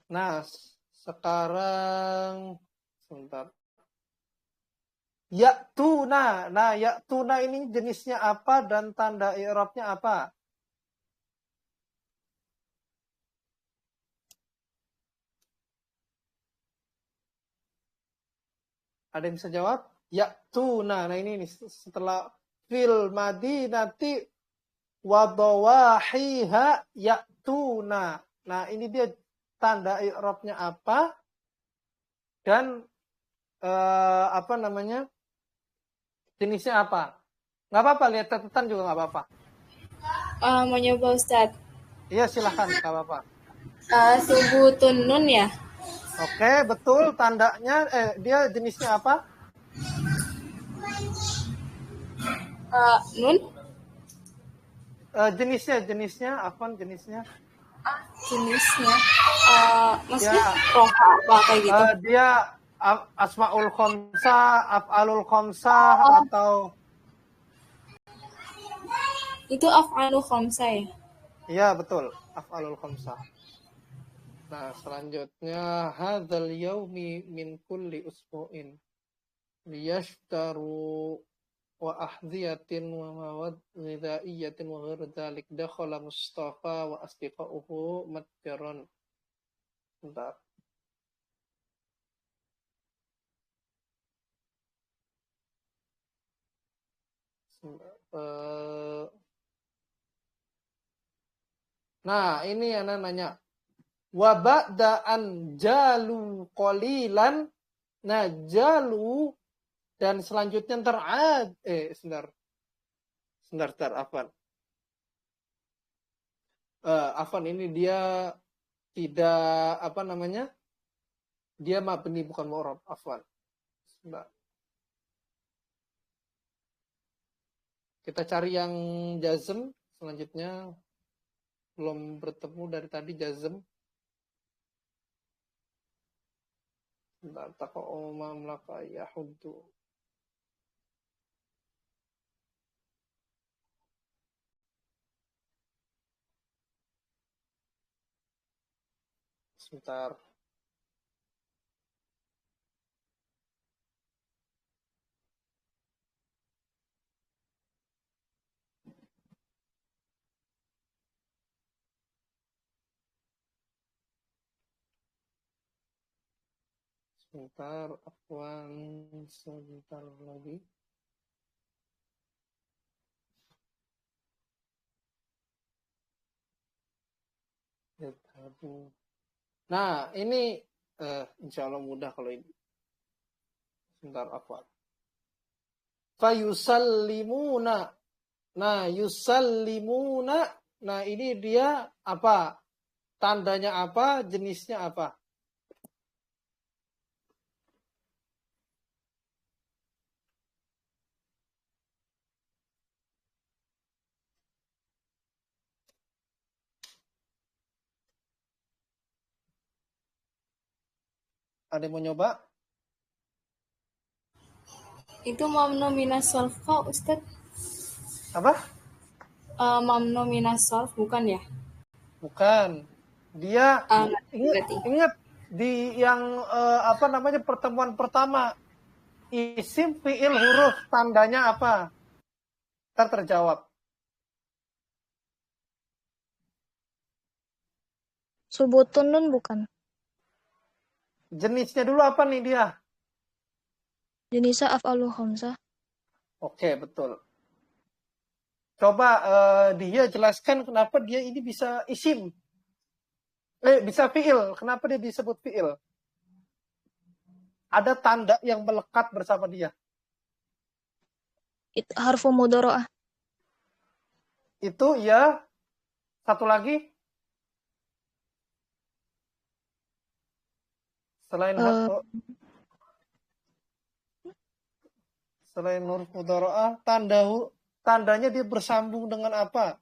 Nah, sekarang sebentar. Ya'tuna. Nah, ya'tuna ini jenisnya apa dan tanda i'rabnya apa? Ada yang bisa jawab? Ya'tuna. Nah, ini setelah fil madinati wa dawahiha ya'tuna. Nah, ini dia tanda i'rabnya apa? Dan apa namanya? Jenisnya apa? Nggak apa-apa, lihat catatan juga nggak apa-apa. Mau nyoba Ustaz. Iya, silahkan, nggak apa-apa. Subutun nun ya? Oke, betul. Tandanya, dia jenisnya apa? Nun? Jenisnya, apa jenisnya? Jenisnya? Maksudnya Ya, roha apa kayak gitu? dia asmaul khomsah, af'alul khomsah, atau... Itu af'alu khamsah ya? Iya, betul. Af'alul khomsah. Nah, selanjutnya hadzal yaumi min kulli usbu'in liyashtaru wa ahdiyatin wa mawad ghidaiyatin wa ghair dzalik dakhala Mustafa wa asdiqauhu matjaran. Bentar. Nah, ini anak nanya. Wa ba'da'an jalu qalilan. Nah, jalu dan selanjutnya sebentar, Afan. Afan ini dia tidak apa namanya? Dia mabni bukan mu'rab, Afan. Sebentar. Kita cari yang jazm selanjutnya. Belum bertemu dari tadi jazm. Sebentar, taqa'u mamlaka yahuddu. Sebentar. Sebentar, Afwan, sebentar lagi. Nah, ini insya Allah mudah kalau ini. Sebentar, Afwan. Fayusallimuna. Nah, yusallimuna. Nah, ini dia apa? Tandanya apa? Jenisnya apa? Ada yang mau nyoba? Itu mamnu minas solf kok, Ustaz? Apa? Mamnu minas solf, bukan ya? Bukan. Dia Berarti. ingat di yang apa namanya pertemuan pertama, isim, fiil, huruf, tandanya apa? Ntar terjawab. Subutun nun bukan. Jenisnya dulu apa nih dia? Jenisnya af'alu khamsah. Oke, betul. Coba dia jelaskan kenapa dia ini bisa isim. Bisa fiil. Kenapa dia disebut fiil? Ada tanda yang melekat bersama dia. Harfu mudharaah. Itu ya. Satu lagi. Selain huruf mudharaah, tandanya dia bersambung dengan apa?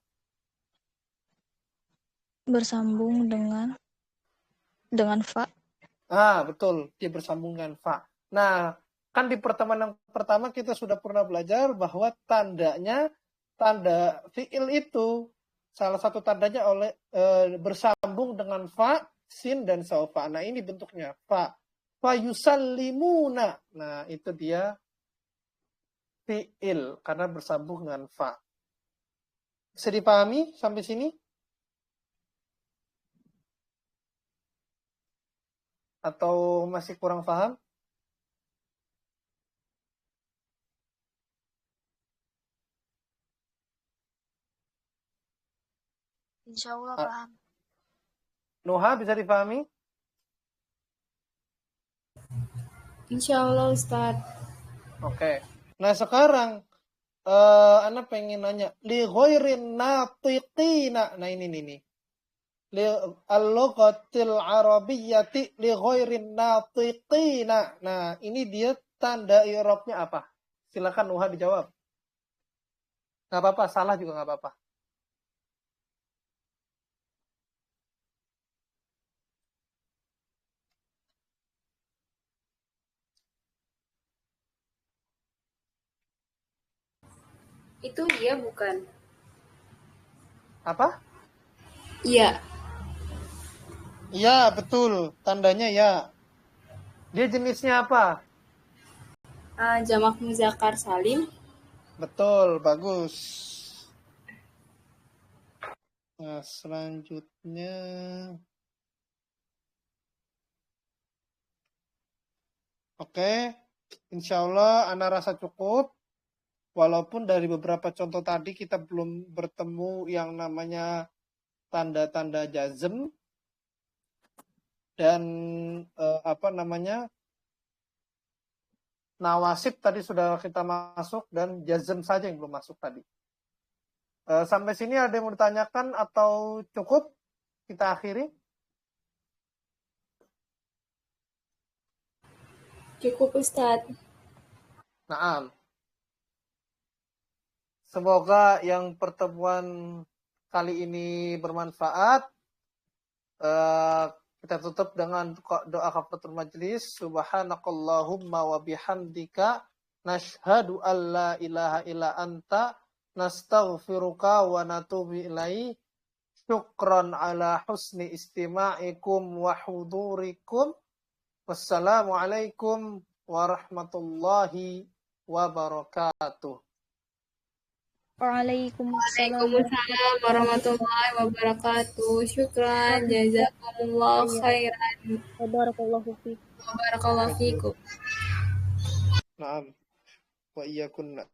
Bersambung dengan fa. Betul, dia bersambung dengan fa. Nah, kan di pertemuan yang pertama kita sudah pernah belajar bahwa tanda fiil itu salah satu tandanya bersambung dengan fa, sin dan saufa. Nah, ini bentuknya fa. Fa yusallimuna. Nah, itu dia fiil karena bersambung dengan fa. Bisa dipahami sampai sini? Atau masih kurang paham? Insya Allah paham. Nuha bisa dipahami? Insya Allah, Ustaz. Oke. Nah sekarang Ana pengen nanya li ghairin natiqina. Nah ini nih. Li al-lughatil arabiyyati li ghairin natiqina. Nah, ini dia tanda i'rabnya apa? Silakan Nuha dijawab. Enggak apa-apa, salah juga enggak apa-apa. Itu iya bukan? Apa? Iya. Iya, betul. Tandanya ya. Dia jenisnya apa? Jamak muzakkar salim. Betul, bagus. Nah, selanjutnya oke. Insya Allah Ana rasa cukup. Walaupun dari beberapa contoh tadi kita belum bertemu yang namanya tanda-tanda jazm dan nawasib tadi sudah kita masuk dan jazm saja yang belum masuk tadi. Sampai sini ada yang mau ditanyakan atau cukup kita akhiri? Cukup, Ustaz. Naam. Semoga yang pertemuan kali ini bermanfaat. Kita tutup dengan doa kafaratul majlis. Subhanakallahumma wa bihamdika nashhadu an la ilaha illa anta nastaghfiruka wa natubu ilaih. Syukran ala husni istima'ikum wa hudurikum. Wassalamualaikum warahmatullahi wabarakatuh. Waalaikumsalam. Waalaikumsalam warahmatullahi wabarakatuh. Syukran, jazakumullah Iya. khairan. Barakallahu fiik. Barakallahu fikum. Naam. Wa iyyakunna.